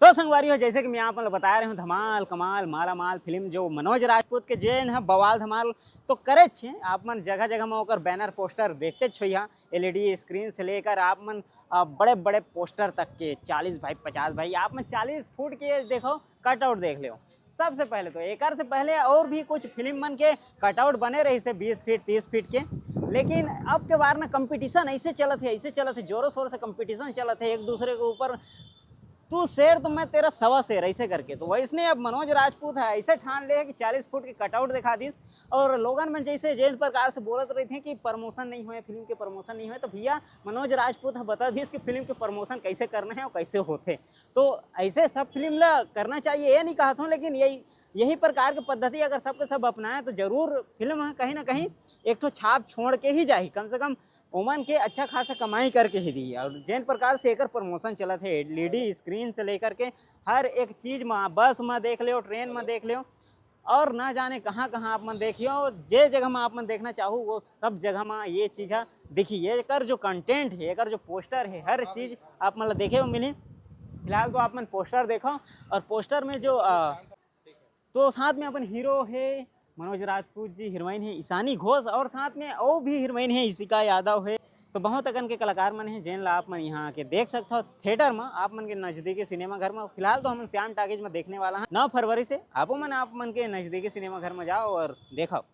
तो संगवारी हो, जैसे कि मैं आप लोग बता रहे हूँ, धमाल कमाल माला माल फिल्म जो मनोज राजपूत के जेन है बवाल धमाल तो करे छे। आप मन जगह जगह में ओकर बैनर पोस्टर देखते छो। यहाँ एलईडी स्क्रीन से लेकर आप मन बड़े बड़े पोस्टर तक के 40 बाई 50 भाई आप मन 40 फुट के देखो कटआउट देख लो। सबसे पहले तो एक से पहले और भी कुछ फिल्म मन के कटआउट बने रही से 20 फीट 30 फीट के, लेकिन अब के बार ना कंपटीशन ऐसे चलत है जोरों शोर से कंपटीशन चलत है एक दूसरे के ऊपर। तू शेर तो मैं तेरा सवा शेर ऐसे करके, तो वैसने अब मनोज राजपूत है ऐसे ठान ले कि 40 फुट के कटआउट दिखा दीस। और लोगन में जैसे जेल प्रकार से बोलत रहे थे कि प्रमोशन नहीं हुए, फिल्म के प्रमोशन नहीं हुए, तो भैया मनोज राजपूत बता दीस कि फिल्म के प्रमोशन कैसे करना है और कैसे होते। तो ऐसे सब फिल्म ला करना चाहिए, ये नहीं कहता हूँ, लेकिन यही प्रकार की पद्धति अगर सबके सब अपनाएं तो जरूर फिल्म कहीं ना कहीं एक ठो छाप छोड़ के ही जाए, कम से कम ओमन के अच्छा खासा कमाई करके ही दी। और जिन प्रकार से एकर प्रमोशन चलत है एलईडी स्क्रीन से लेकर के हर एक चीज में, बस में देख लो, ट्रेन में देख लो, और ना जाने कहाँ कहाँ आप मन देखियो, जे जगह में आप मन देखना चाहो वो सब जगह में ये चीज़ देखी। ये एकर जो कंटेंट है, एकर जो पोस्टर है, हर चीज़ आप मन देखे हो मिली। फिलहाल तो आप मन पोस्टर देखो, और पोस्टर में जो तो साथ में अपन हीरो है मनोज राजपूत जी, हीरोइन है ईशानी घोष, और साथ में और भी हीरोइन है इशिका यादव है। तो बहुत अकन के कलाकार मन है जिन ला आप मन यहाँ आके देख सकते हो थिएटर में, आप मन के नजदीकी सिनेमा घर में। फिलहाल तो हम श्याम टाकीज में देखने वाला है 9 फरवरी से। आप मन के नजदीकी सिनेमा घर में जाओ और देखो।